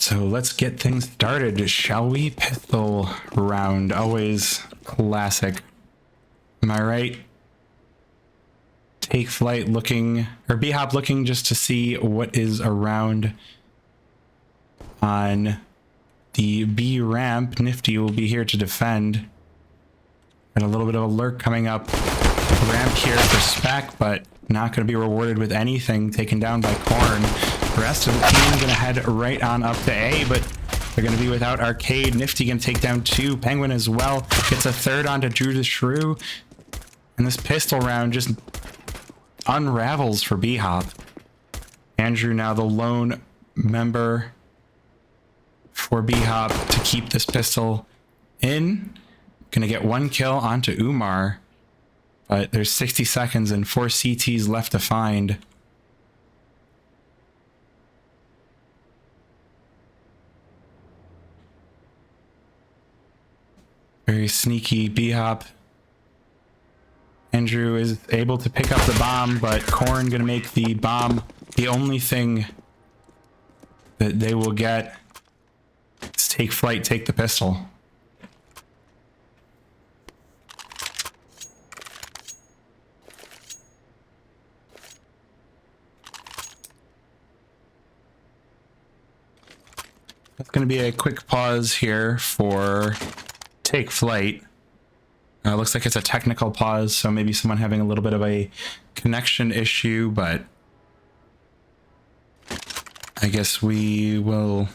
So let's get things started, shall we? Pistol round, always classic. Am I right? Take Flyte looking, or BHOP looking just to see what is around on the B ramp. Nifty will be here to defend. And a little bit of a lurk coming up. Ramp here for Spec, but not going to be rewarded with anything. Taken down by Korn. The rest of the team going to head right on up to A, but they're going to be without Arcade. Nifty going to take down 2. Penguin as well. Gets a third onto Drew the Shrew. And this pistol round just unravels for BHOP. Andrew now the lone member for BHOP to keep this pistol in. Gonna get 1 kill onto Umar, but there's 60 seconds and 4 CTs left to find. Very sneaky BHOP. Andrew is able to pick up the bomb, but Korn gonna make the bomb the only thing that they will get. Let's take Flyte, take the pistol. That's going to be a quick pause here for take Flyte. Looks like it's a technical pause, so maybe someone having a little bit of a connection issue, but I guess we will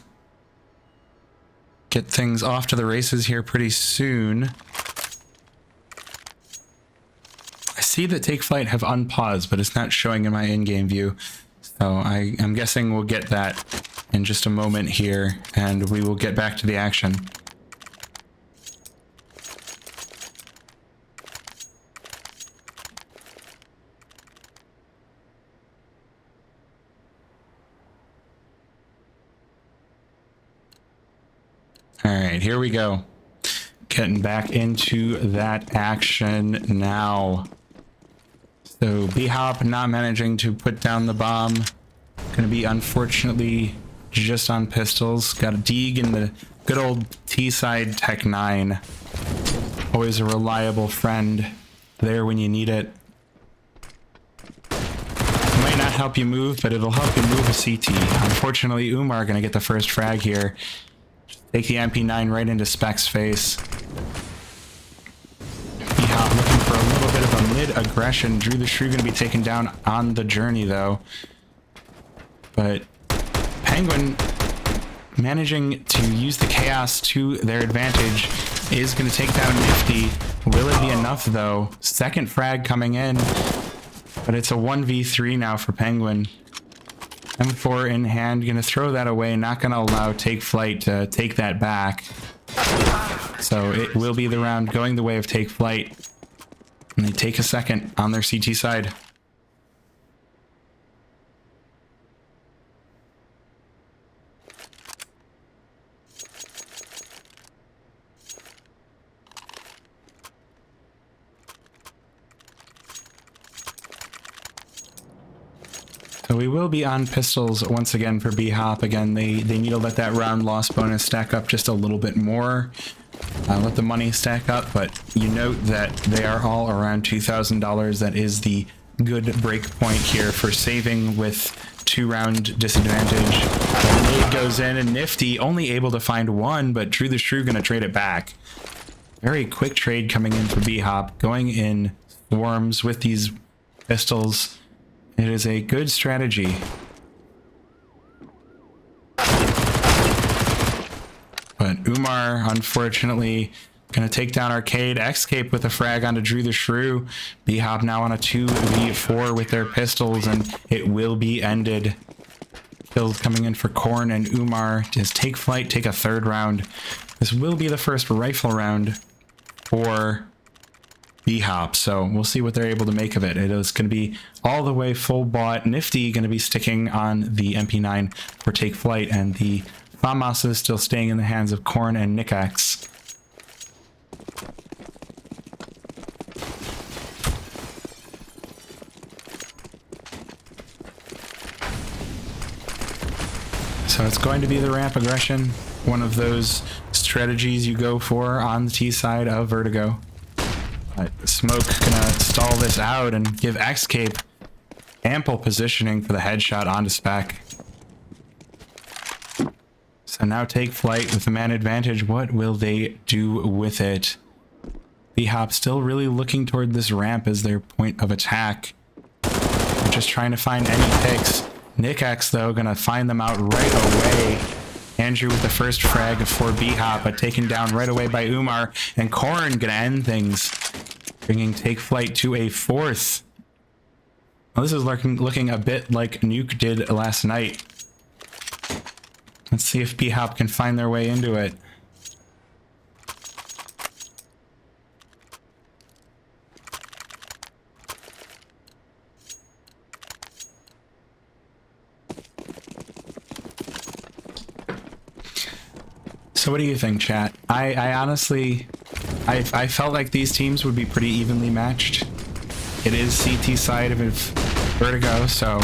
get things off to the races here pretty soon. I see that take Flyte have unpaused, but it's not showing in my in-game view, so I'm guessing we'll get that in just a moment here, and we will get back to the action. All right, here we go. Getting back into that action now. So BHOP not managing to put down the bomb. Going to be unfortunately just on pistols. Got a Deeg in the good old T-side Tech 9. Always a reliable friend there when you need it. Might not help you move, but it'll help you move a CT. Unfortunately, Umar going to get the first frag here. Take the MP9 right into Spec's face. BHOP looking for a little bit of a mid-aggression. Drew the Shrew going to be taken down on the journey, though. But Penguin managing to use the chaos to their advantage is going to take down Nifty. Will it be enough, though? Second frag coming in, but it's a 1v3 now for Penguin. M4 in hand, gonna throw that away, not gonna allow take Flyte to take that back. So it will be the round going the way of take Flyte. And they take a second on their CT side. So we will be on pistols once again for BHOP. Again, they need to let that round loss bonus stack up just a little bit more. Let the money stack up, but you note that they are all around $2,000. That is the good break point here for saving with 2-round disadvantage. The nade goes in, and Nifty only able to find 1, but Drew the Shrew gonna trade it back. Very quick trade coming in for BHOP, going in swarms with these pistols. It is a good strategy. But Umar, unfortunately, gonna take down Arcade. Escape with a frag onto Drew the Shrew. BHOP now on a 2v4 with their pistols, and it will be ended. Kills coming in for Korn and Umar. Just take Flyte, take a 3rd round. This will be the first rifle round for BHOP, so we'll see what they're able to make of it. It is going to be all the way full bought. Nifty going to be sticking on the MP9 for take Flyte, and the FAMAS is still staying in the hands of Korn and Nikax. So it's going to be the ramp aggression, one of those strategies you go for on the T side of Vertigo. But Smoke gonna stall this out and give Xcape ample positioning for the headshot onto Spec. So now take Flyte with the man advantage. What will they do with it? BHOP still really looking toward this ramp as their point of attack. They're just trying to find any picks. NickX, though, gonna find them out right away. Andrew with the first frag for BHOP, but taken down right away by Umar. And Korn gonna end things, bringing Take Flyte to a fourth. Well, this is looking a bit like Nuke did last night. Let's see if BHOP can find their way into it. So what do you think, chat? I honestly, I felt like these teams would be pretty evenly matched. It is CT side of Vertigo, so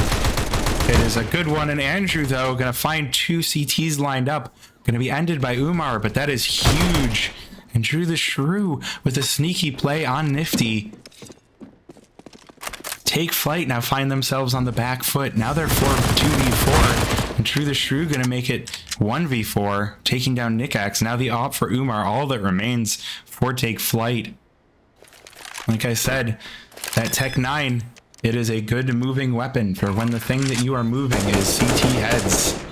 it is a good one. And Andrew, though, gonna find two CTs lined up. Gonna be ended by Umar, but that is huge. And Drew the Shrew with a sneaky play on Nifty. Take Flyte now find themselves on the back foot. Now they're 2v4. And Drew the Shrew gonna make it 1v4, taking down NickX. Now the op for Umar, all that remains for Take Flyte. Like I said, that Tech 9, it is a good moving weapon for when the thing that you are moving is CT heads.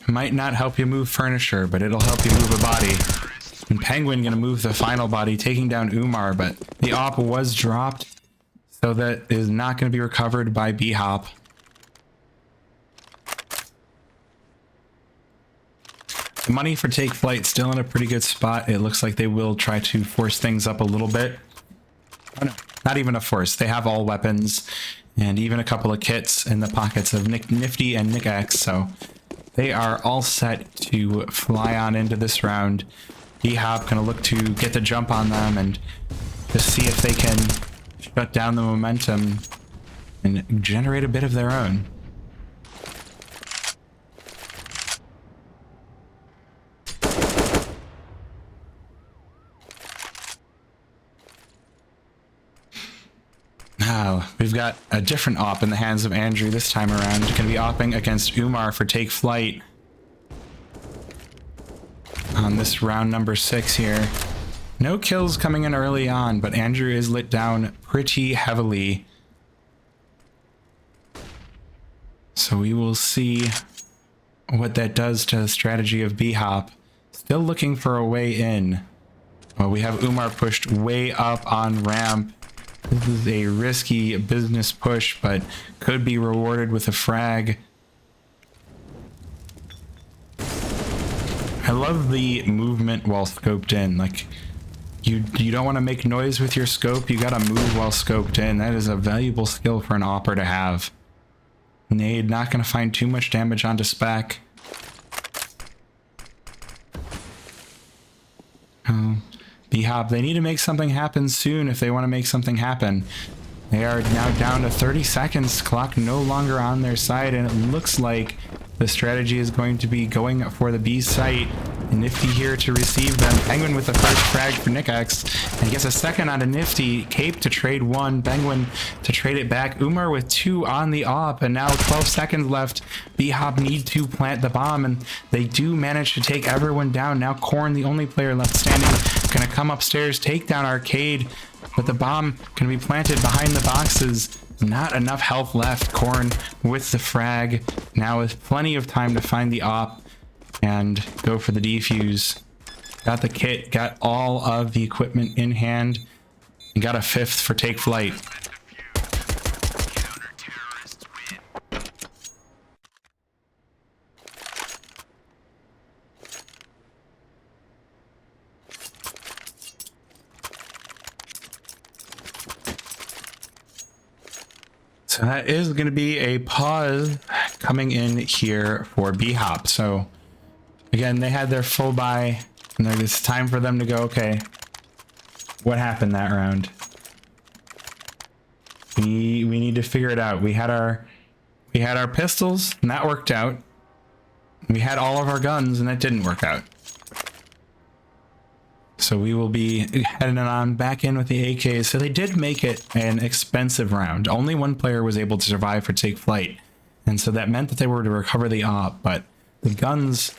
Might not help you move furniture, but it'll help you move a body. And Penguin gonna move the final body, taking down Umar, but the op was dropped, so that is not gonna be recovered by BHOP. The money for Take Flyte still in a pretty good spot. It looks like they will try to force things up a little bit. Oh no, not even a force. They have all weapons and even a couple of kits in the pockets of Nifty and NickX, so they are all set to fly on into this round. BHOP gonna look to get the jump on them and just see if they can shut down the momentum and generate a bit of their own. Now, we've got a different op in the hands of Andrew this time around. Going to be opping against Umar for Take Flyte on this round number 6 here. No kills coming in early on, but Andrew is lit down pretty heavily. So we will see what that does to the strategy of BHOP. Still looking for a way in. Well, we have Umar pushed way up on ramp. This is a risky business push, but could be rewarded with a frag. I love the movement while scoped in. Like, you don't want to make noise with your scope. You gotta move while scoped in. That is a valuable skill for an opper to have. Nade not gonna find too much damage onto Spec. BHOP, they need to make something happen soon if they want to make something happen. They are now down to 30 seconds, clock no longer on their side, and it looks like the strategy is going to be going for the B site. Nifty here to receive them. Penguin with the first frag for NickX, and gets a second on a Nifty. Cape to trade one, Penguin to trade it back. Umar with 2 on the op, and now 12 seconds left. BHOP need to plant the bomb, and they do manage to take everyone down. Now Korn, the only player left standing, gonna come upstairs, take down Arcade, but the bomb can be planted behind the boxes. Not enough health left. Korn with the frag, now with plenty of time to find the op and go for the defuse. Got the kit, got all of the equipment in hand, and got a 5th for Take Flyte. So that is going to be a pause coming in here for BHOP. So again, they had their full buy, and it's time for them to go, okay, what happened that round? We need to figure it out. We had our We had our pistols, and that worked out. We had all of our guns, and that didn't work out. So we will be heading on back in with the AKs. So they did make it an expensive round. Only one player was able to survive for Take Flight. And so that meant that they were to recover the op, but the guns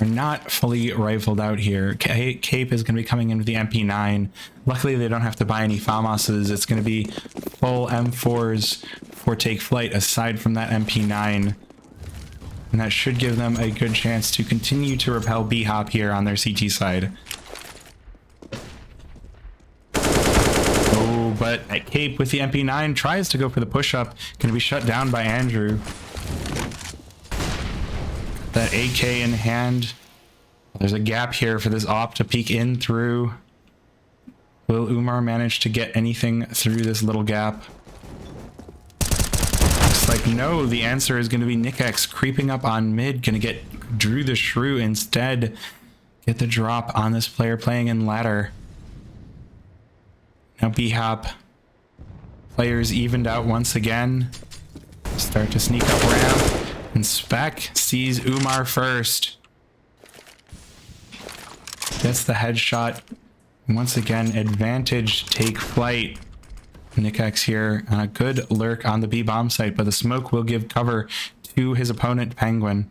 are not fully rifled out here. Cape is going to be coming in with the MP9. Luckily, they don't have to buy any FAMASs. It's going to be full M4s for Take Flight aside from that MP9. And that should give them a good chance to continue to repel BHOP here on their CT side. Oh, but at Cape with the MP9 tries to go for the push-up. Going to be shut down by Andrew. That AK in hand. There's a gap here for this op to peek in through. Will Umar manage to get anything through this little gap? Looks like no. The answer is going to be Nikex creeping up on mid. Going to get Drew the Shrew instead. Get the drop on this player playing in ladder. Now BHOP. Players evened out once again. Start to sneak up ramp. And Spec sees Umar first. Gets the headshot. Once again, advantage Take Flight. Nikex here on a good lurk on the B bomb site, but the smoke will give cover to his opponent, Penguin.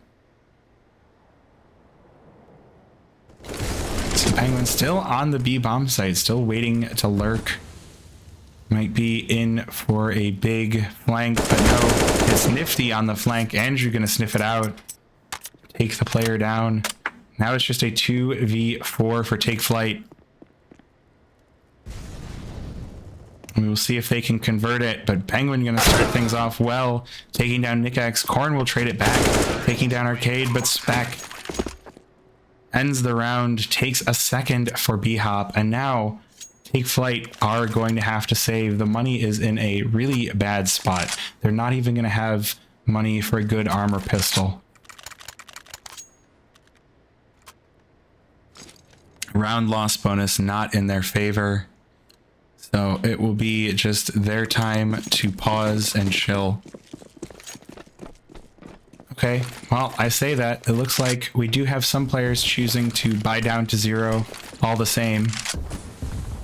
So Penguin still on the B bomb site, still waiting to lurk. Might be in for a big flank, but no, it's Nifty on the flank. Andrew gonna sniff it out. Take the player down. Now it's just a 2v4 for Take Flight. We will see if they can convert it, but Penguin gonna start things off well. Taking down Nikex. Korn will trade it back. Taking down Arcade, but Spec ends the round, takes a second for BHOP, and now Take Flight are going to have to save. The money is in a really bad spot. They're not even going to have money for a good armor pistol. Round loss bonus not in their favor. So it will be just their time to pause and chill. Okay, well, I say that. It looks like we do have some players choosing to buy down to 0 all the same.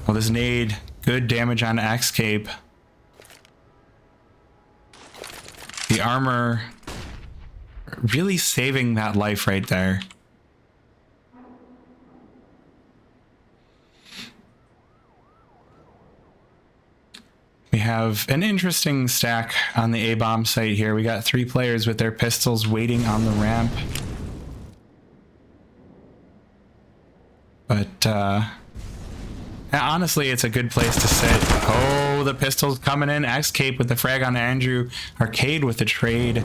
Well, this nade, good damage on Axe Cape. The armor really saving that life right there. We have an interesting stack on the A-bomb site here. We got 3 players with their pistols waiting on the ramp. But, honestly, it's a good place to sit. Oh, the pistol's coming in. Axe Cape with the frag on Andrew. Arcade with the trade.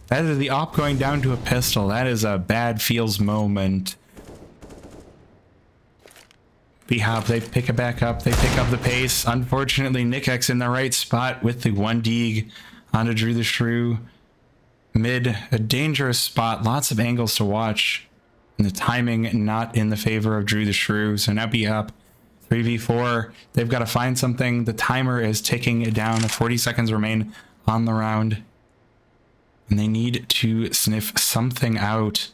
That is the op going down to a pistol. That is a bad feels moment. BHOP, they pick it back up. They pick up the pace. Unfortunately, Nikex in the right spot with the 1 dig onto Drew the Shrew. Mid, a dangerous spot. Lots of angles to watch. And the timing not in the favor of Drew the Shrew. So now BHOP 3v4. They've got to find something. The timer is ticking down. 40 seconds remain on the round. And they need to sniff something out.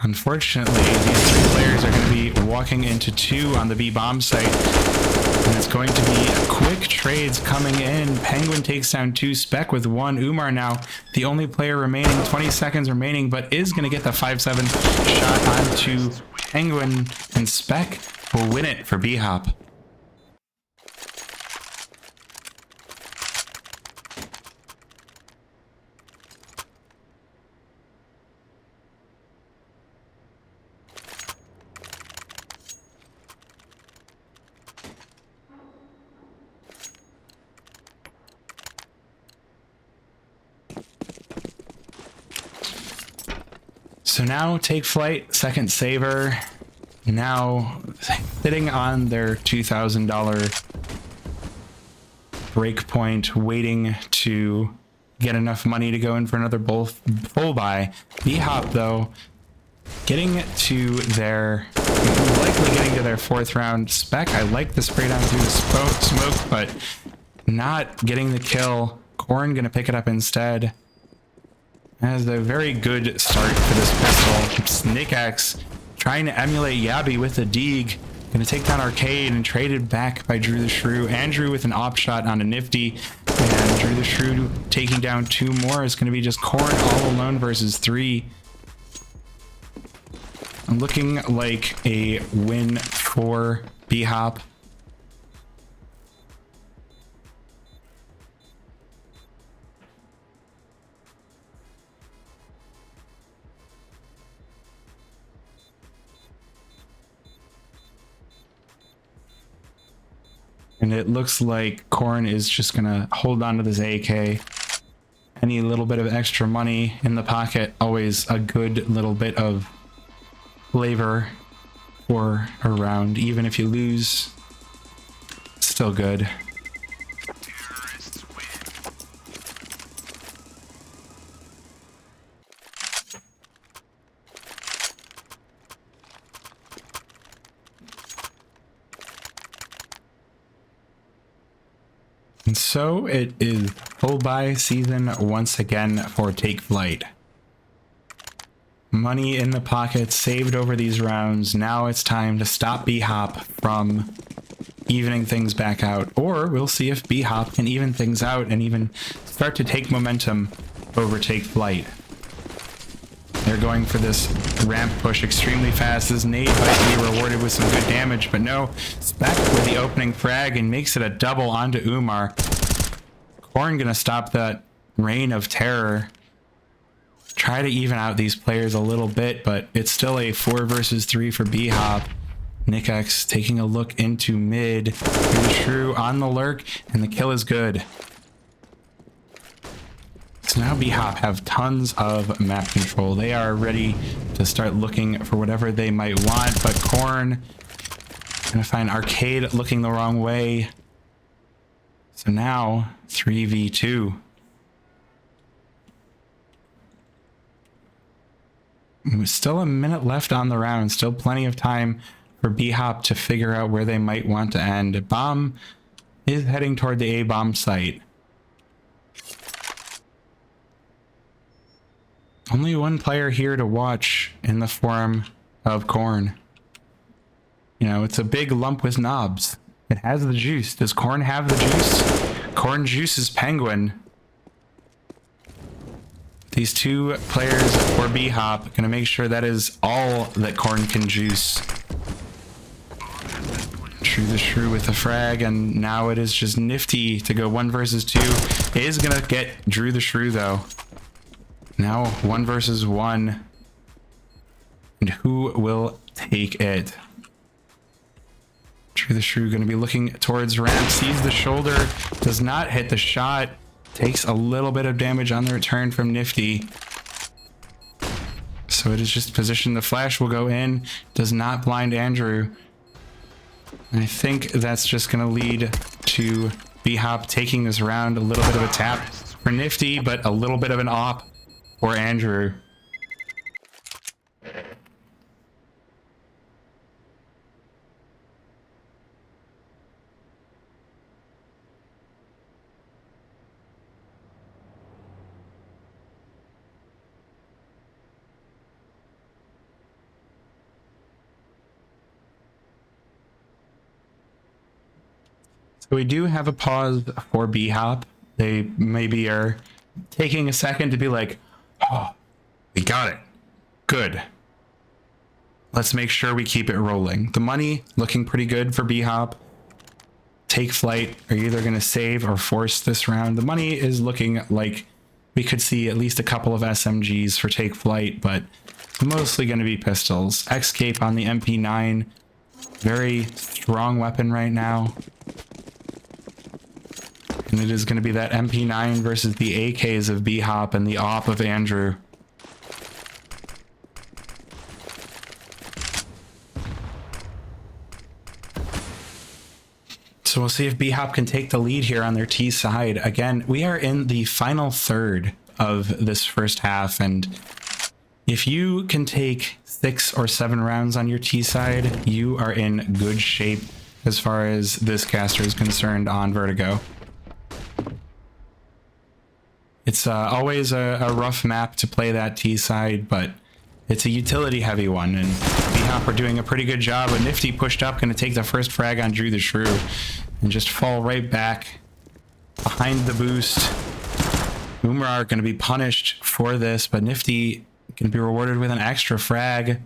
Unfortunately, these 3 players are going to be walking into 2 on the B bomb site. And it's going to be quick trades coming in. Penguin takes down 2, Spec with 1. Umar now the only player remaining, 20 seconds remaining, but is going to get the 5-7 shot onto Penguin, and Spec will win it for BHOP. So now Take Flight, second saver, now sitting on their $2,000 break point, waiting to get enough money to go in for another full buy. BHOP though, getting to their, likely getting to their 4th round. Spec, I like the spray down through the smoke, but not getting the kill. Corn gonna pick it up instead. Has a very good start for this pistol. Snickaxe trying to emulate Yabi with the Deeg. Gonna take down Arcade and traded back by Drew the Shrew. Andrew with an op shot on a Nifty. And Drew the Shrew taking down 2 more. It's gonna be just Corn all alone versus 3. Looking like a win for BHOP. And it looks like Corn is just gonna hold on to this AK. Any little bit of extra money in the pocket, always a good little bit of flavor for a round. Even if you lose, still good. And so it is full buy season once again for Take Flight. Money in the pocket saved over these rounds. Now it's time to stop BHOP from evening things back out. Or we'll see if BHOP can even things out and even start to take momentum over Take Flight. They're going for this ramp push extremely fast. This nade might be rewarded with some good damage, but no. Spec with the opening frag and makes it a double onto Umar. Corn gonna stop that reign of terror. Try to even out these players a little bit, but it's still a 4 versus 3 for BHOP. Nickaxe taking a look into mid. The Shrew on the lurk, and the kill is good. So now BHOP have tons of map control. They are ready to start looking for whatever they might want, but Corn gonna find Arcade looking the wrong way. So now 3v2. Still a minute left on the round. Still plenty of time for BHOP to figure out where they might want to end. Bomb is heading toward the A-bomb site. Only one player here to watch in the form of Corn. You know, it's a big lump with knobs. It has the juice. Does Corn have the juice? Corn juices Penguin. These 2 players for BHOP gonna make sure that is all that Corn can juice. Drew the Shrew with the frag, and now it is just Nifty to go 1 versus 2. It is gonna get Drew the Shrew though. Now 1 versus 1. And who will take it? Drew the Shrew gonna be looking towards ramp, sees the shoulder, does not hit the shot, takes a little bit of damage on the return from Nifty. So it is just positioned. The flash will go in, does not blind Andrew. And I think that's just gonna lead to BHOP taking this round. A little bit of a tap for Nifty, but a little bit of an op for Andrew. So we do have a pause for BHOP. They maybe are taking a second to be like, oh, we got it. Good. Let's make sure we keep it rolling. The money looking pretty good for BHOP. Take Flight are either going to save or force this round. The money is looking like we could see at least a couple of SMGs for Take Flight, but mostly going to be pistols. Escape on the MP9. Very strong weapon right now. And it is going to be that MP9 versus the AKs of BHOP and the op of Andrew. So we'll see if BHOP can take the lead here on their T side. Again, we are in the final third of this first half, and if you can take 6 or 7 rounds on your T side, you are in good shape as far as this caster is concerned on Vertigo. It's always a rough map to play that T side, but it's a utility heavy one, and BHOP are doing a pretty good job. But Nifty pushed up, going to take the first frag on Drew the Shrew and just fall right back behind the boost. Umar going to be punished for this, but Nifty going to be rewarded with an extra frag.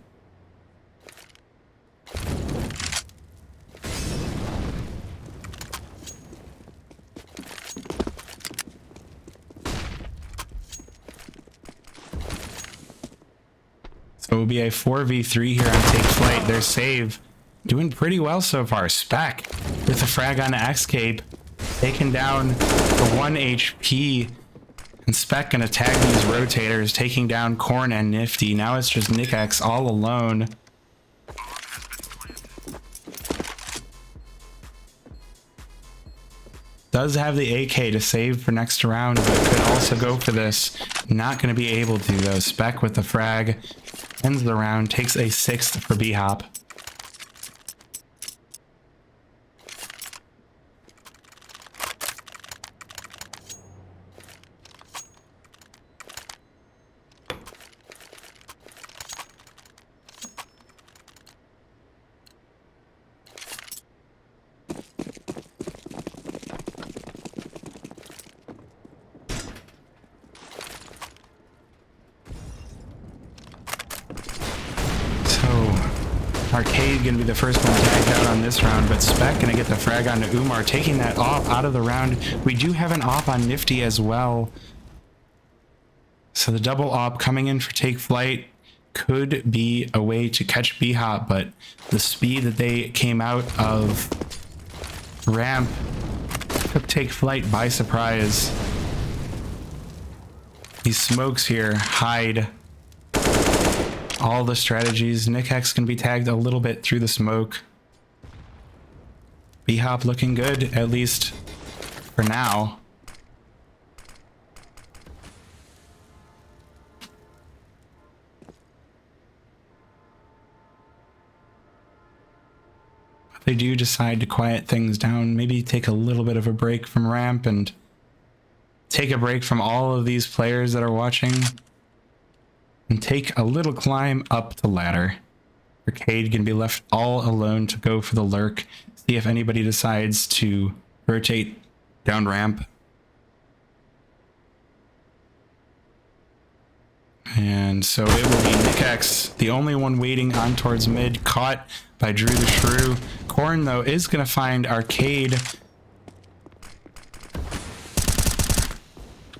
So it will be a 4v3 here on Take Flight. Their save doing pretty well so far. Spec with a frag on Escape, taking down the 1 HP. And Spec gonna tag these rotators, taking down Korn and Nifty. Now it's just NickX all alone. Does have the AK to save for next round, but could also go for this. Not gonna be able to though. Spec with the frag ends the round, takes a 6th for BHOP. Arcade gonna be the first one tagged out on this round, but Spec gonna get the frag onto Umar, taking that AWP out of the round. We do have an AWP on Nifty as well. So the double AWP coming in for Take Flight could be a way to catch BHOP, but the speed that they came out of ramp took Take Flight by surprise. These smokes here hide all the strategies. NickX can be tagged a little bit through the smoke. BHOP looking good, at least for now. But they do decide to quiet things down, maybe take a little bit of a break from ramp and take a break from all of these players that are watching. And take a little climb up the ladder. Arcade can be left all alone to go for the lurk. See if anybody decides to rotate down ramp. And so it will be NickX, the only one waiting on towards mid, caught by Drew the Shrew. Korn, though, is going to find Arcade.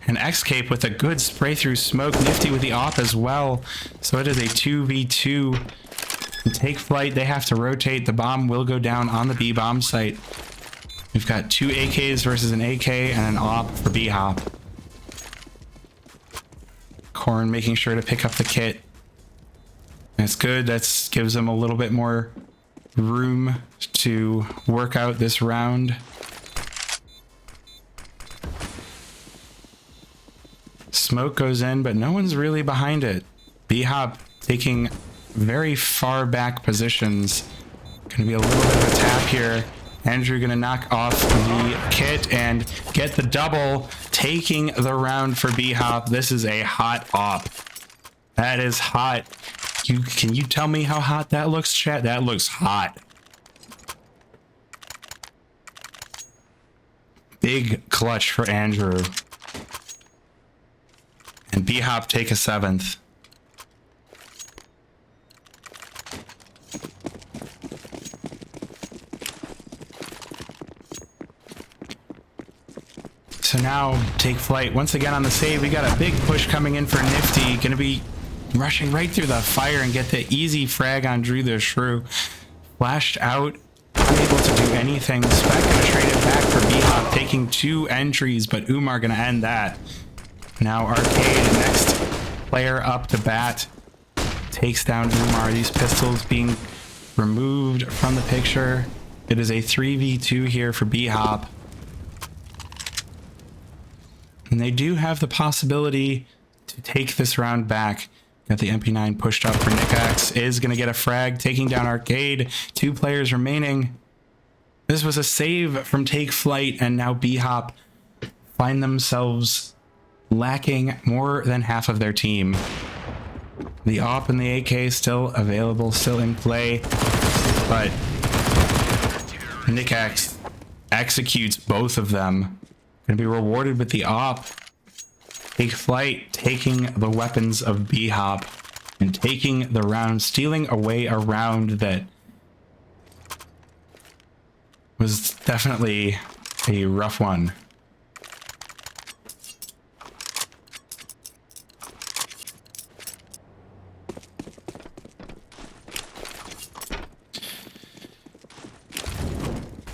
And Escape with a good spray through smoke. Nifty with the AWP as well. So it is a 2v2. And Take Flight, they have to rotate. The bomb will go down on the B bomb site. We've got 2 AKs versus an AK and an AWP for BHOP. Korn making sure to pick up the kit. That's good. That gives them a little bit more room to work out this round. Smoke goes in, but no one's really behind it. BHOP taking very far back positions. Gonna be a little bit of a tap here. Andrew gonna knock off the kit and get the double, taking the round for BHOP. This is a hot AWP. That is hot. Can you tell me how hot that looks, chat? That looks hot. Big clutch for Andrew. And BHOP take a 7th. So now Take Flight once again on the save. We got a big push coming in for Nifty. Gonna be rushing right through the fire and get the easy frag on Drew the Shrew. Flashed out, unable to do anything. Spec gonna trade it back for BHOP, taking 2 entries, but Umar gonna end that. Now Arcade, next player up to bat, takes down Umar. These pistols being removed from the picture. It is a 3v2 here for BHOP. And they do have the possibility to take this round back. Got the MP9 pushed up for NickX. Is going to get a frag, taking down Arcade. 2 players remaining. This was a save from Take Flight, and now BHOP find themselves lacking more than half of their team. The AWP and the AK still available, still in play, but Nicax executes both of them. Gonna be rewarded with the AWP. Take Flyte, taking the weapons of BHOP and taking the round, stealing away a round that was definitely a rough one.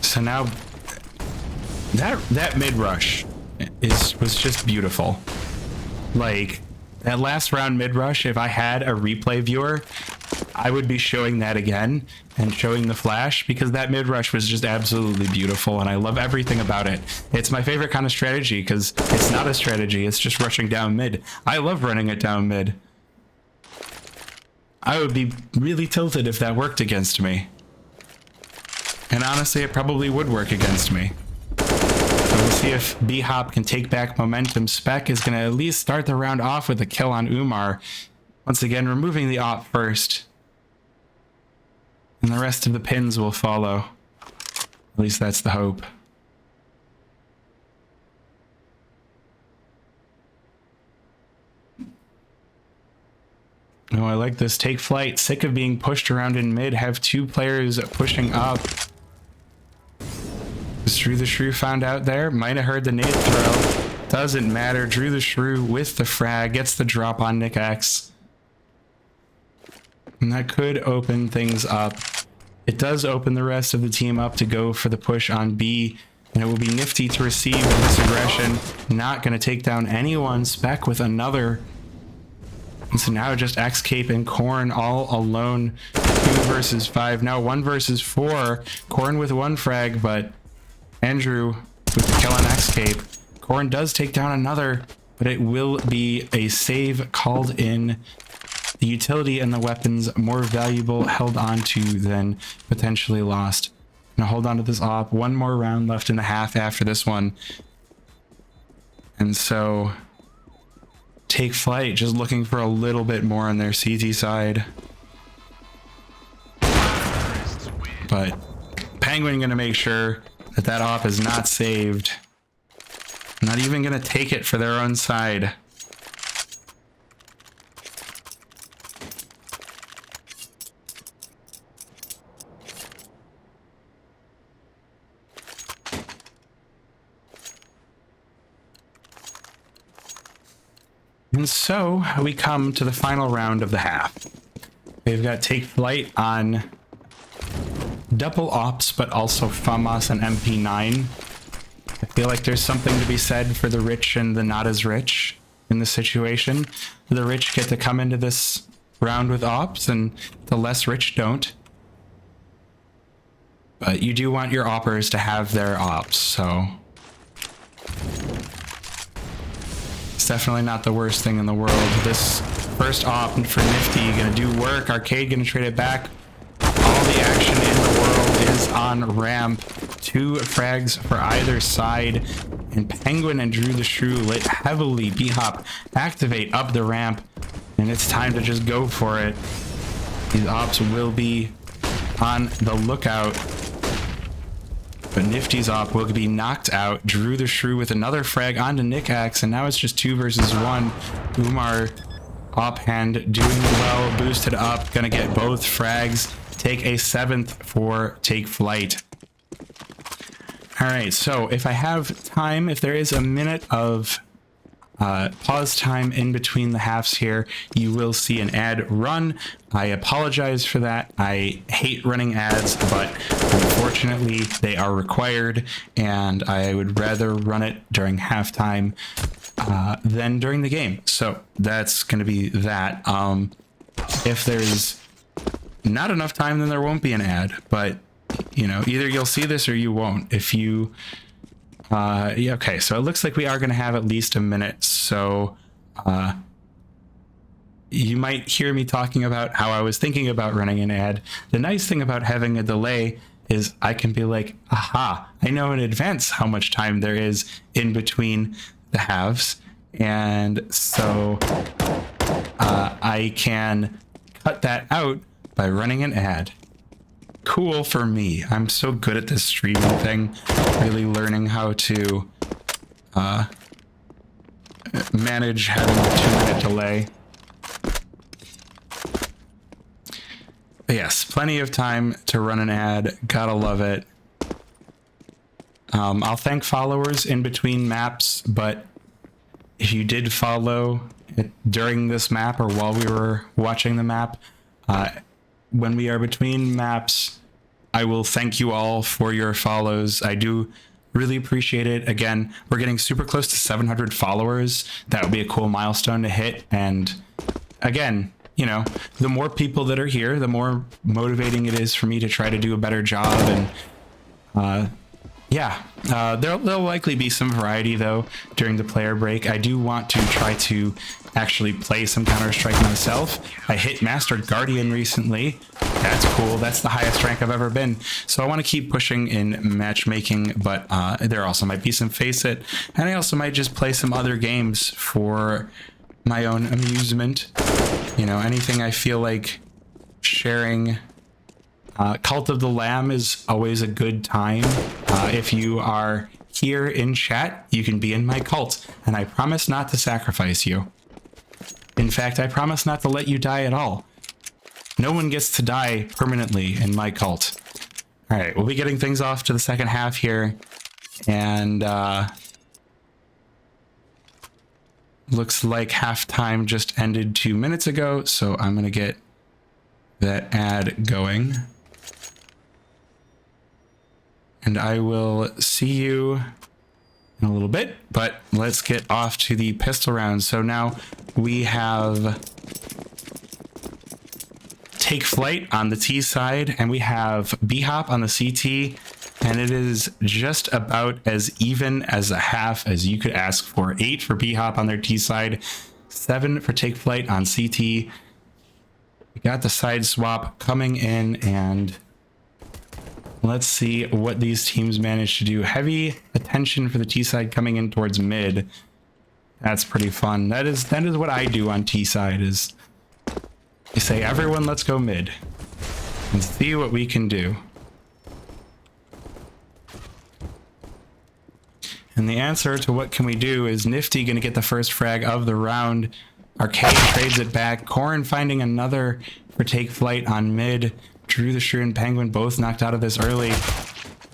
So now that mid rush was just beautiful. Like that last round mid rush, if I had a replay viewer, I would be showing that again and showing the flash, because that mid rush was just absolutely beautiful and I love everything about it. It's my favorite kind of strategy because it's not a strategy, it's just rushing down mid. I love running it down mid. I would be really tilted if that worked against me. And honestly, it probably would work against me. So we'll see if BHOP can take back momentum. Spec is going to at least start the round off with a kill on Umar. Once again, removing the AWP first. And the rest of the pins will follow. At least that's the hope. Oh, I like this. Take Flyte. Sick of being pushed around in mid. Have two players pushing up. Is Drew the Shrew found out there? Might have heard the nade throw. Doesn't matter. Drew the Shrew with the frag. Gets the drop on Nicax. And that could open things up. It does open the rest of the team up to go for the push on B. And it will be Nifty to receive this aggression. Not going to take down anyone. Spec with another. And so now just X-Cape and Corn all alone. 2 versus 5. Now 1 versus 4. Corn with 1 frag, but Andrew with the kill on X-Cape. Corn does take down another, but it will be a save called in. The utility and the weapons more valuable held on to than potentially lost. Now hold on to this AWP. One more round left in the half after this one. And so Take Flyte just looking for a little bit more on their CT side. But Penguin gonna make sure that that AWP is not saved. Not even gonna take it for their own side. And so we come to the final round of the half. We've got Take Flyte on double ops, but also FAMAS and MP9. I feel like there's something to be said for the rich and the not as rich in this situation. The rich get to come into this round with ops, and the less rich don't. But you do want your oppers to have their ops, so it's definitely not the worst thing in the world. This first op for Nifty gonna do work. Arcade gonna trade it back. All the action in the world is on ramp. 2 frags for either side. And Penguin and Drew the Shrew lit heavily. BHOP activate up the ramp. And it's time to just go for it. These ops will be on the lookout. But Nifty's op will be knocked out. Drew the Shrew with another frag onto Nicax. And now it's just 2 versus 1. Umar op hand doing well. Boosted up. Gonna get both frags. Take a 7th for Take Flyte. All right, so if I have time, if there is a minute of pause time in between the halves here, you will see an ad run. I apologize for that. I hate running ads, but unfortunately they are required, and I would rather run it during halftime than during the game. So that's going to be that. If there's not enough time, then there won't be an ad, but you know, either you'll see this or you won't. If you yeah, okay, so it looks like we are going to have at least a minute, so you might hear me talking about how I was thinking about running an ad. The nice thing about having a delay is I can be like, aha, I know in advance how much time there is in between the halves, And so I can cut that out by running an ad. Cool for me. I'm so good at this streaming thing, really learning how to manage having a 2-minute delay. But yes, plenty of time to run an ad. Gotta love it. I'll thank followers in between maps, but if you did follow it during this map or while we were watching the map, when we are between maps, I will thank you all for your follows. I do really appreciate it. Again, we're getting super close to 700 followers. That would be a cool milestone to hit. And again, you know, the more people that are here, the more motivating it is for me to try to do a better job. And there'll likely be some variety though during the player break. I do want to try to actually play some Counter-Strike myself. I hit Master Guardian recently. That's cool. That's the highest rank I've ever been. So I want to keep pushing in matchmaking, but there also might be some Face It, and I also might just play some other games for my own amusement. You know, anything I feel like sharing. Cult of the Lamb is always a good time. If you are here in chat, you can be in my cult, and I promise not to sacrifice you. In fact, I promise not to let you die at all. No one gets to die permanently in my cult. All right, we'll be getting things off to the second half here, and looks like halftime just ended 2 minutes ago, so I'm gonna get that ad going. And I will see you in a little bit, but let's get off to the pistol round. So now we have Take Flight on the T side, and we have BHOP on the CT, and it is just about as even as a half as you could ask for. 8 for BHOP on their T side, 7 for Take Flight on CT. We got the side swap coming in, and let's see what these teams manage to do. Heavy attention for the T side coming in towards mid. That's pretty fun. That is what I do on T side, is you say, everyone, let's go mid and see what we can do. And the answer to what can we do is Nifty going to get the first frag of the round. Arcade trades it back. Corn finding another for Take Flight on mid. Drew the Shrew and Penguin both knocked out of this early.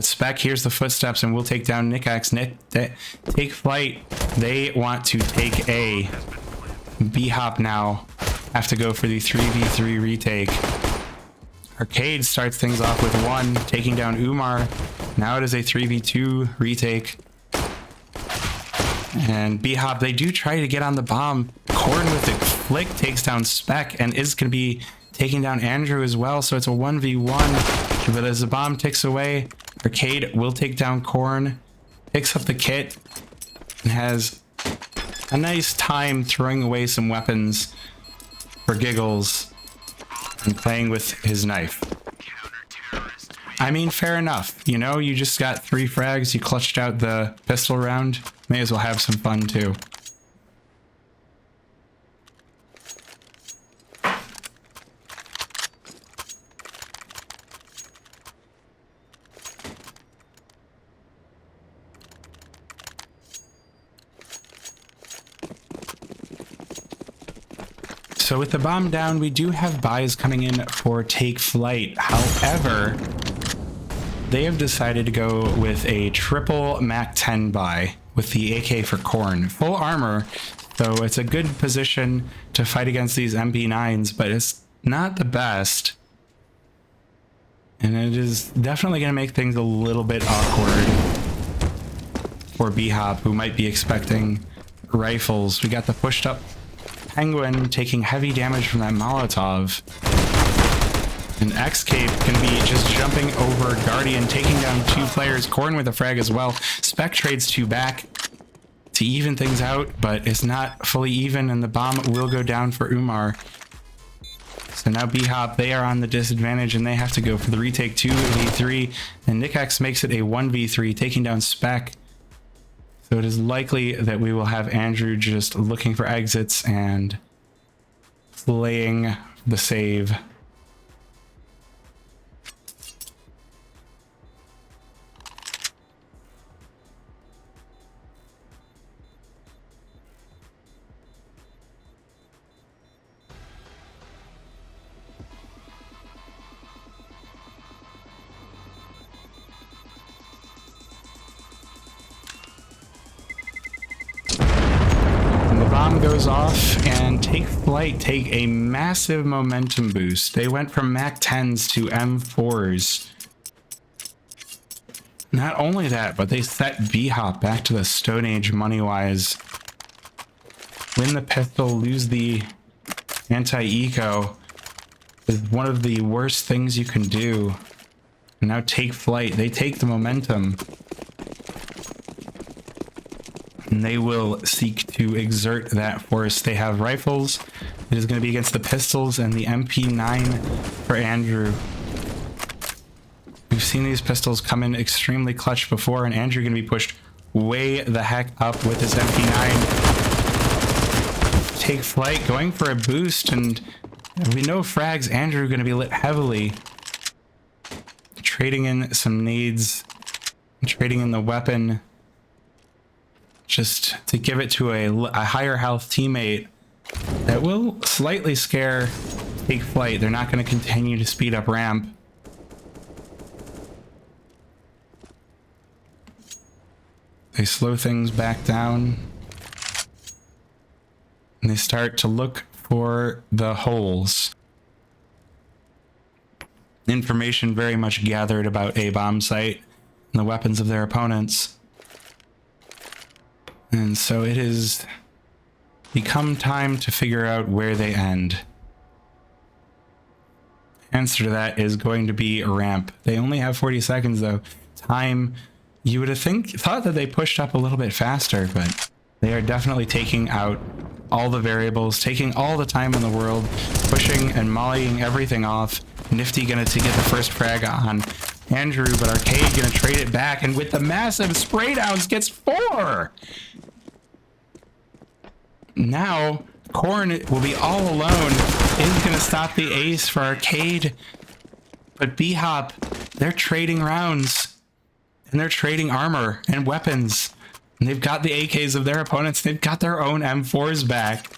Spec hears the footsteps and will take down Nick-Ax. Take Flight. They want to take A. BHOP now have to go for the 3v3 retake. Arcade starts things off with 1, taking down Umar. Now it is a 3v2 retake. And BHOP, they do try to get on the bomb. Corn with the flick takes down Spec and is going to be taking down Andrew as well, so it's a 1v1. But as the bomb ticks away, Arcade will take down Corn, picks up the kit, and has a nice time throwing away some weapons for giggles and playing with his knife. I mean, fair enough. You know, you just got 3 frags, you clutched out the pistol round. May as well have some fun too. So with the bomb down, we do have buys coming in for Take Flight. However, they have decided to go with a triple Mac 10 buy with the AK for Corn. Full armor, so it's a good position to fight against these MP9s, but it's not the best. And it is definitely going to make things a little bit awkward for BHOP, who might be expecting rifles. We got the pushed up Penguin taking heavy damage from that Molotov. And Xcape can be just jumping over Guardian, taking down 2 players. Corn with a frag as well. Spec trades 2 back to even things out, but it's not fully even, and the bomb will go down for Umar. So now BHOP, they are on the disadvantage, and they have to go for the retake 2v3, and Nick-X makes it a 1v3, taking down Spec. So it is likely that we will have Andrew just looking for exits and playing the save. Bomb goes off, and Flyte take a massive momentum boost. They went from Mac 10s to M4s. Not only that, but they set BHOP back to the Stone Age money-wise. Win the pistol, lose the anti-eco is one of the worst things you can do. And now Flyte, they take the momentum. And they will seek to exert that force. They have rifles. It is going to be against the pistols and the MP9 for Andrew. We've seen these pistols come in extremely clutch before, and Andrew going to be pushed way the heck up with his MP9. Flyte going for a boost, and we know frags. Andrew going to be lit heavily. Trading in some nades, trading in the weapon, just to give it to a higher health teammate that will slightly scare Flyte. They're not going to continue to speed up ramp. They slow things back down. And they start to look for the holes. Information very much gathered about a bomb site and the weapons of their opponents. And so it has become time to figure out where they end. Answer to that is going to be a ramp. They only have 40 seconds though. Time, you would have thought that they pushed up a little bit faster, but they are definitely taking out all the variables, taking all the time in the world, pushing and mollying everything off. Nifty gonna to get the first frag on Andrew, but Arcade gonna trade it back, and with the massive spray downs gets 4. Now Corn will be all alone. Is gonna stop the ace for Arcade, but BHOP, they're trading rounds and they're trading armor and weapons, and they've got the AKs of their opponents. They've got their own M4s back.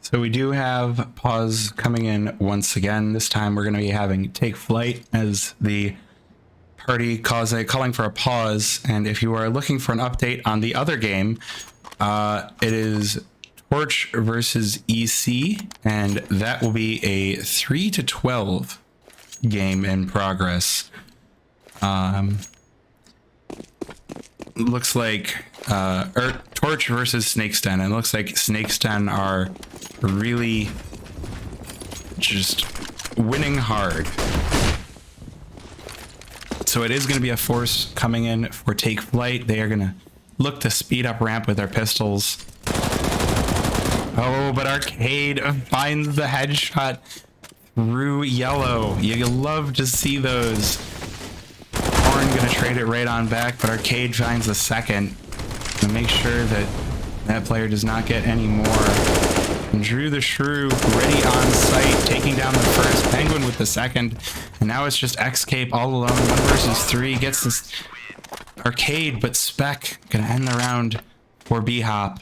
So we do have pause coming in once again. This time we're going to be having Flyte as the party calling for a pause. And if you are looking for an update on the other game, it is Torch versus EC, and that will be a 3-12 game in progress. Looks like Torch versus Snake's Den. It looks like Snake's Den are really just winning hard. So it is going to be a force coming in for Flyte. They are going to look to speed up ramp with their pistols. Oh, but Arcade finds the headshot through yellow. You love to see those. Corn going to trade it right on back, but Arcade finds the second to make sure that that player does not get any more. And Drew the Shrew ready on site, taking down the first, Penguin with the second, and now it's just Xcape all alone, 1 versus 3, gets this Arcade, but Spec gonna end the round for BHOP.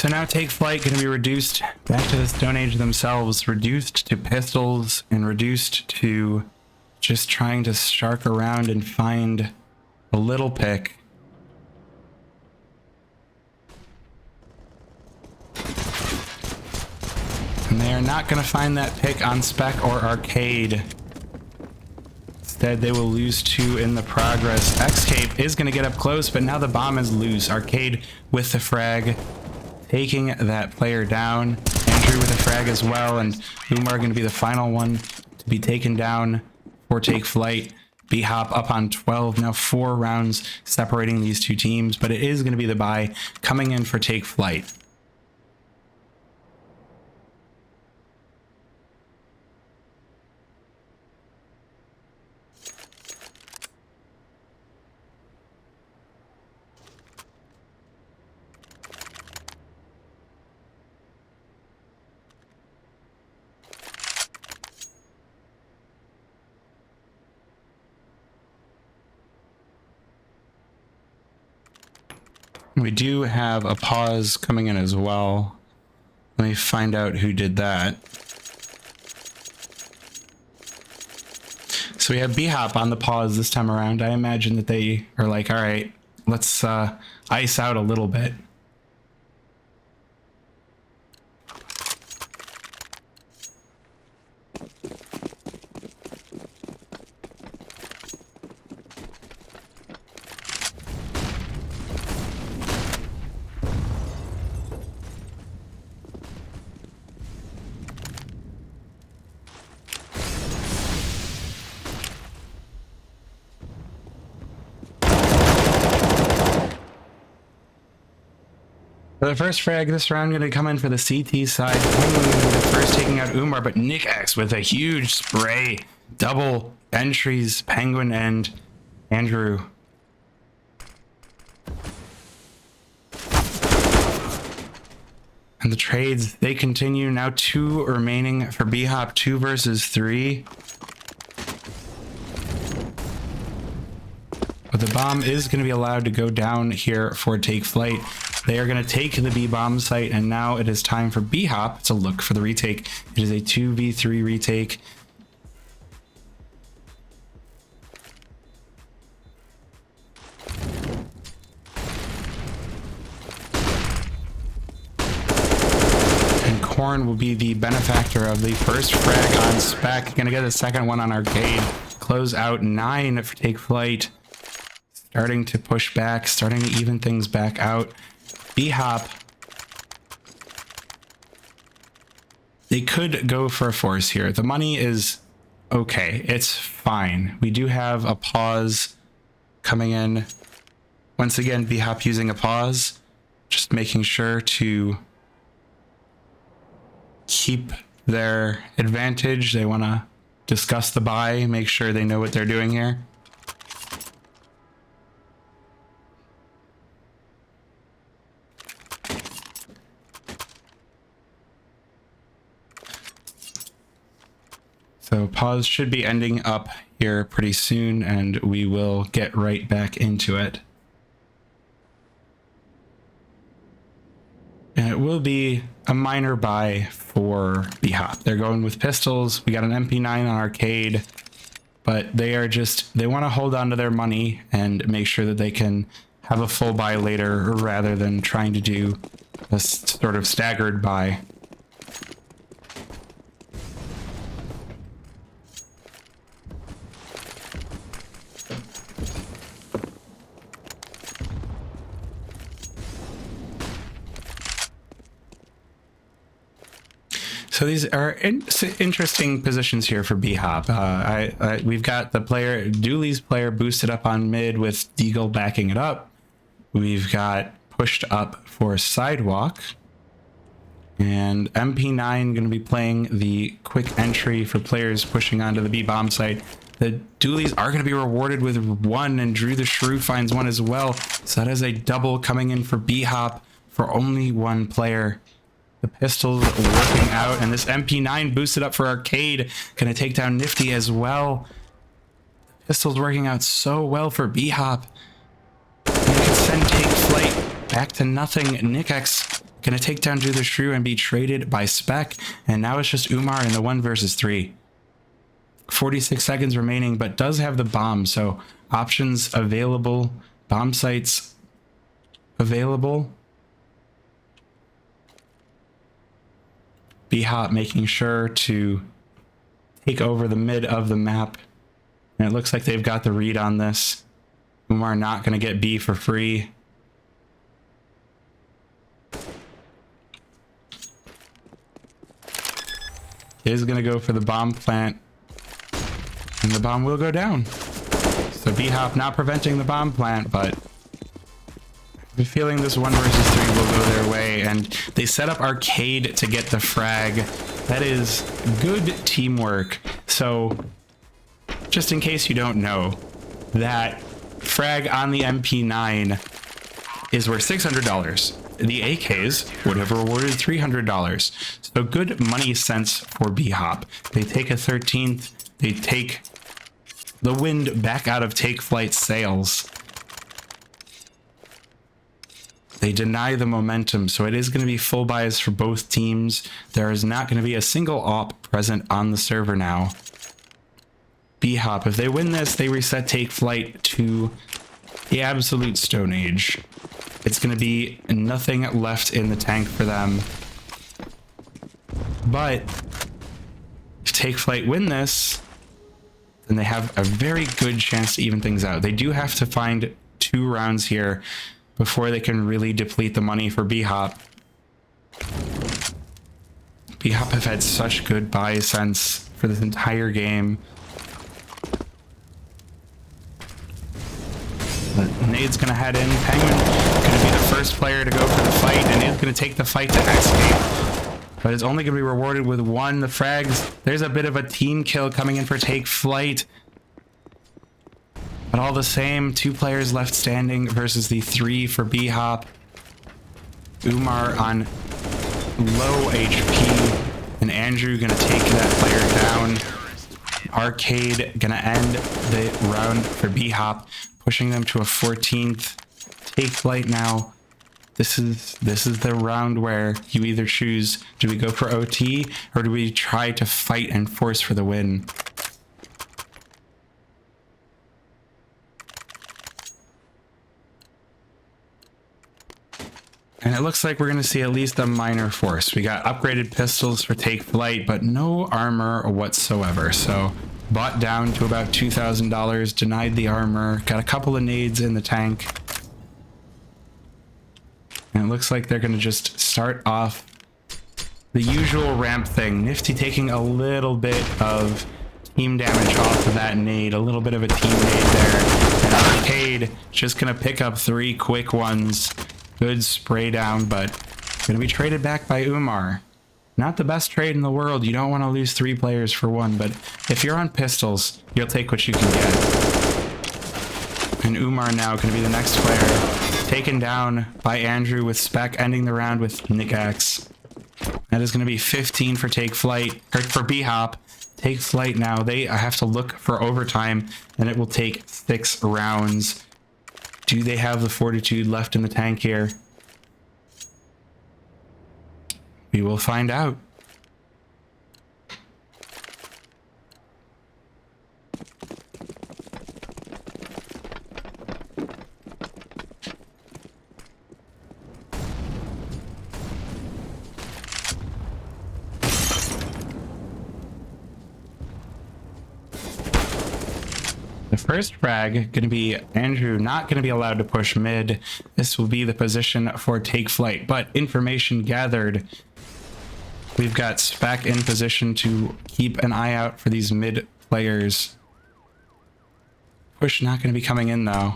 So now Take Flight going to be reduced back to the Stone Age themselves, reduced to pistols and reduced to just trying to shark around and find a little pick. And they are not going to find that pick on Spec or Arcade. Instead, they will lose 2 in the progress. Escape is going to get up close, but now the bomb is loose. Arcade with the frag, taking that player down. Andrew with the frag as well, and Umar going to be the final one to be taken down for Take Flight. BHOP up on 12, now 4 rounds separating these 2 teams, but it is going to be the bye coming in for Take Flight. We do have a pause coming in as well. Let me find out who did that. So we have BHOP on the pause this time around. I imagine that they are like, all right, let's ice out a little bit. For the first frag this round, going to come in for the CT side. First taking out Umar, but Nick X with a huge spray. Double entries, Penguin and Andrew. And the trades, they continue. Now 2 remaining for BHOP, 2 versus 3. But the bomb is going to be allowed to go down here for Take Flight. They are going to take the B bomb site, and now it is time for BHOP to look for the retake. It is a 2v3 retake. And Korn will be the benefactor of the first frag on Spec. Going to get a second one on Arcade. Close out 9 for Take Flight. Starting to push back, starting to even things back out. BHOP, they could go for a force here. The money is okay. It's fine. We do have a pause coming in. Once again, BHOP using a pause, just making sure to keep their advantage. They want to discuss the buy, make sure they know what they're doing here. So pause should be ending up here pretty soon, and we will get right back into it. And it will be a minor buy for BHOP. They're going with pistols. We got an MP9 on Arcade, but they are just, they want to hold on to their money and make sure that they can have a full buy later rather than trying to do a sort of staggered buy. So these are interesting positions here for BHOP. We've got the player, Dooley's player, boosted up on mid with Deagle backing it up. We've got pushed up for Sidewalk. And MP9 going to be playing the quick entry for players pushing onto the B bomb site. The Dooleys are going to be rewarded with 1, and Drew the Shrew finds 1 as well. So that is a double coming in for BHOP for only 1 player. The pistols working out, and this MP9 boosted up for Arcade. Gonna take down Nifty as well. The pistols working out so well for BHOP. They can send Take Flight back to nothing. Nick X Gonna take down Drew the Shrew and be traded by Spec. And now it's just Umar in the 1 versus 3. 46 seconds remaining, but does have the bomb. So options available. Bomb sites available. BHOP making sure to take over the mid of the map. And it looks like they've got the read on this. Umar not going to get B for free. Is going to go for the bomb plant. And the bomb will go down. So BHOP not preventing the bomb plant, but I have a feeling this 1 versus 3 will go their way. And they set up Arcade to get the frag. That is good teamwork. So just in case you don't know, that frag on the MP9 is worth $600. The AKs would have rewarded $300. So good money sense for BHOP. They take a 13th. They take the wind back out of Take Flight's sails. They deny the momentum, so it is going to be full buys for both teams. There is not going to be a single op present on the server now. BHOP, if they win this, they reset Take Flight to the absolute Stone Age. It's going to be nothing left in the tank for them. But if Take Flight win this, then they have a very good chance to even things out. They do have to find 2 rounds here before they can really deplete the money for BHOP. BHOP have had such good buy sense for this entire game. But Nade's gonna head in. Penguin gonna be the first player to go for the fight, and Nade's gonna take the fight to escape. But it's only gonna be rewarded with 1. The frags, there's a bit of a team kill coming in for Take Flight. But all the same, 2 players left standing versus the 3 for BHOP. Umar on low HP, and Andrew gonna take that player down. Arcade gonna end the round for BHOP, pushing them to a 14th. Take Flight now. This is the round where you either choose, do we go for OT or do we try to fight and force for the win? And it looks like we're going to see at least a minor force. We got upgraded pistols for Take Flight, but no armor whatsoever. So bought down to about $2,000, denied the armor, got a couple of nades in the tank. And it looks like they're going to just start off the usual ramp thing. Nifty taking a little bit of team damage off of that nade, a little bit of a team nade there. And Arcade just going to pick up 3 quick ones. Good spray down, but going to be traded back by Umar. Not the best trade in the world. You don't want to lose 3 players for 1, but if you're on pistols, you'll take what you can get. And Umar now going to be the next player. Taken down by Andrew with Spec, ending the round with Nikax. That is going to be 15 for Take Flight, or for BHOP. Take Flight now. They have to look for overtime, and it will take 6 rounds. Do they have the fortitude left in the tank here? We will find out. The first frag going to be Andrew not going to be allowed to push mid. This will be the position for Take Flight, but information gathered. We've got Spec in position to keep an eye out for these mid players. Push not going to be coming in though.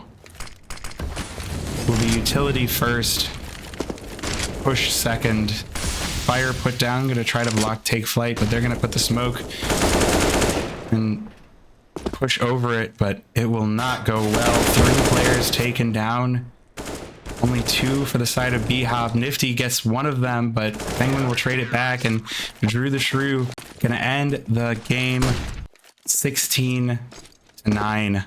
Will be utility first. Push second. Fire put down, going to try to block Take Flight, but they're going to put the smoke and push over it, but it will not go well. 3 players taken down. Only 2 for the side of BHOP. Nifty gets 1 of them, but Penguin will trade it back, and Drew the Shrew gonna end the game 16-9.